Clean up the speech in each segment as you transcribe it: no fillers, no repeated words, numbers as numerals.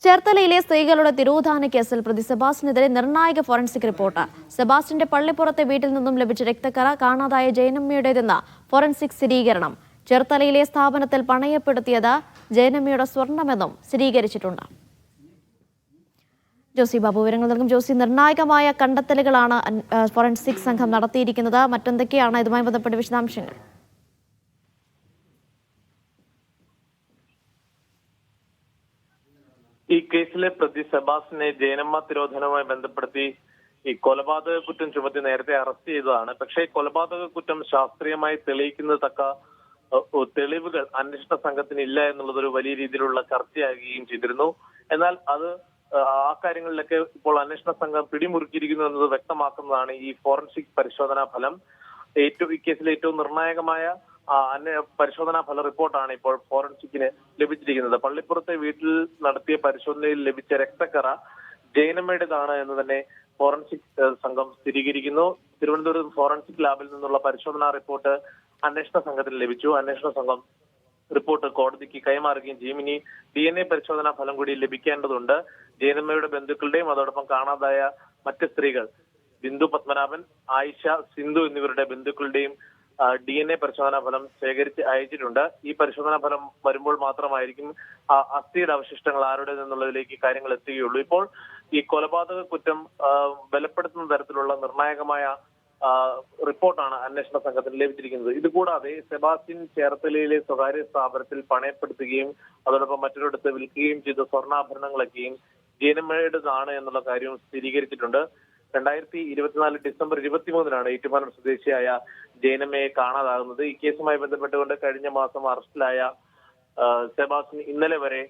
ചേർത്തലയിലെ സ്ത്രീകളുടെ തിരോധാന കേസിൽ പ്രതി സെബാസ്റ്റിനെതിരെ നിർണായക ഫോറൻസിക് റിപ്പോർട്ട്. സെബാസ്റ്റിന്റെ പള്ളിപ്പുറത്തെ വീട്ടിൽ നിന്നും ലഭിച്ച രക്തക്കറ കാണാതായ ജയനമ്മയുടേതെന്ന് ഫോറൻസിക് സ്ഥിരീകരണം. ചേർത്തലയിലെ സ്ഥാപനത്തിൽ പണയപ്പെടുത്തിയത് ജയനമ്മയുടെ സ്വർണമെന്നും സ്ഥിരീകരിച്ചിട്ടുണ്ട്. ജോസി ബാബു വിവരങ്ങൾ നൽകും. ജോസി, നിർണായകമായ കണ്ടെത്തലുകളാണ് ഫോറൻസിക് സംഘം നടത്തിയിരിക്കുന്നത്. മറ്റെന്തൊക്കെയാണ് ഇതുമായി ബന്ധപ്പെട്ട വിശദാംശങ്ങൾ? ഈ കേസിലെ പ്രതി സെബാസ്റ്റിനെ ജയനമ്മ തിരോധനവുമായി ബന്ധപ്പെടുത്തി ഈ കൊലപാതക കുറ്റം ചുമത്തി നേരത്തെ അറസ്റ്റ് ചെയ്തതാണ്. പക്ഷേ കൊലപാതക കുറ്റം ശാസ്ത്രീയമായി തെളിയിക്കുന്ന തക്ക തെളിവുകൾ അന്വേഷണ സംഘത്തിന് ഇല്ല എന്നുള്ളത് ഒരു വലിയ രീതിയിലുള്ള ചർച്ചയാകുകയും ചെയ്തിരുന്നു. എന്നാൽ അത് ആ കാര്യങ്ങളിലൊക്കെ ഇപ്പോൾ അന്വേഷണ സംഘം പിടിമുറുക്കിയിരിക്കുന്നു എന്നത് വ്യക്തമാക്കുന്നതാണ് ഈ ഫോറൻസിക് പരിശോധനാ ഫലം. ഈ കേസിലെ ഏറ്റവും നിർണായകമായ പരിശോധനാ ഫല റിപ്പോർട്ടാണ് ഇപ്പോൾ ഫോറൻസിക്കിന് ലഭിച്ചിരിക്കുന്നത്. പള്ളിപ്പുറത്തെ വീട്ടിൽ നടത്തിയ പരിശോധനയിൽ ലഭിച്ച രക്തക്കറ ജയനമ്മയുടേതാണ് എന്ന് തന്നെ ഫോറൻസിക് സംഘം സ്ഥിരീകരിക്കുന്നു. തിരുവനന്തപുരം ഫോറൻസിക് ലാബിൽ നിന്നുള്ള പരിശോധനാ റിപ്പോർട്ട് അന്വേഷണ സംഘത്തിന് ലഭിച്ചു. അന്വേഷണ സംഘം റിപ്പോർട്ട് കോടതിക്ക് കൈമാറുകയും ചെയ്യും. ഇനി DNA പരിശോധനാ ഫലം കൂടി ലഭിക്കേണ്ടതുണ്ട്. ജയനമ്മയുടെ ബന്ധുക്കളുടെയും അതോടൊപ്പം കാണാതായ മറ്റ് സ്ത്രീകൾ ബിന്ദു പത്മനാഭൻ, ആയിഷ, സിന്ധു എന്നിവരുടെ ബന്ധുക്കളുടെയും DNA പരിശോധനാ ഫലം ശേഖരിച്ച് അയച്ചിട്ടുണ്ട്. ഈ പരിശോധനാ ഫലം വരുമ്പോൾ മാത്രമായിരിക്കും അസ്ഥിയുടെ അവശിഷ്ടങ്ങൾ ആരുടേതെന്നുള്ളതിലേക്ക് കാര്യങ്ങൾ എത്തുകയുള്ളൂ. ഇപ്പോൾ ഈ കൊലപാതക കുറ്റം ബലപ്പെടുത്തുന്ന തരത്തിലുള്ള നിർണായകമായ റിപ്പോർട്ടാണ് അന്വേഷണ സംഘത്തിന് ലഭിച്ചിരിക്കുന്നത്. ഇതുകൂടാതെ സെബാസ്റ്റ്യൻ ചേർത്തലയിലെ സ്വകാര്യ സ്ഥാപനത്തിൽ പണയപ്പെടുത്തുകയും അതോടൊപ്പം മറ്റൊരിടത്ത് വിൽക്കുകയും ചെയ്ത സ്വർണ്ണാഭരണങ്ങളൊക്കെയും ജയനമ്മയുടേതാണ് എന്നുള്ള കാര്യവും സ്ഥിരീകരിച്ചിട്ടുണ്ട്. 2024 ഡിസംബർ 23 ഏറ്റുമാനൂർ സ്വദേശിയായ ജയനമ്മയെ കാണാതാകുന്നത്. ഈ കേസുമായി ബന്ധപ്പെട്ടുകൊണ്ട് കഴിഞ്ഞ മാസം അറസ്റ്റിലായ സെബാസ്റ്റ്യൻ ഇന്നലെ വരെ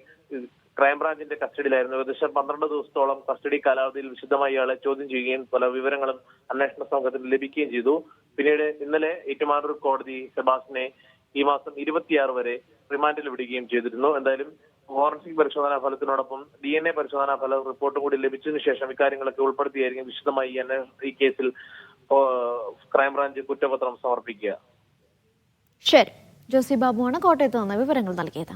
ക്രൈംബ്രാഞ്ചിന്റെ കസ്റ്റഡിയിലായിരുന്നു. ഏകദേശം 12 ദിവസത്തോളം കസ്റ്റഡി കാലാവധിയിൽ വിശദമായി ഇയാളെ ചോദ്യം ചെയ്യുകയും പല വിവരങ്ങളും അന്വേഷണ സംഘത്തിന് ലഭിക്കുകയും ചെയ്തു. പിന്നീട് ഇന്നലെ ഏറ്റുമാനൂർ കോടതി സെബാസ്റ്റ്യനെ ഈ മാസം 26 വരെ റിമാൻഡിൽ വിടുകയും ചെയ്തിരുന്നു. എന്തായാലും ഫോറൻസിക് പരിശോധനാ ഫലത്തിനോടൊപ്പം DNA പരിശോധനാ ഫല റിപ്പോർട്ടും കൂടി ലഭിച്ചതിനു ശേഷം ഇക്കാര്യങ്ങളൊക്കെ ഉൾപ്പെടുത്തിയായിരിക്കും വിശദമായി ഈ കേസിൽ ക്രൈംബ്രാഞ്ച് കുറ്റപത്രം സമർപ്പിക്കുക. ശരി, ജോസി ബാബുവാണ് കോട്ടയത്ത് നിന്ന് വിവരങ്ങൾ നൽകിയത്.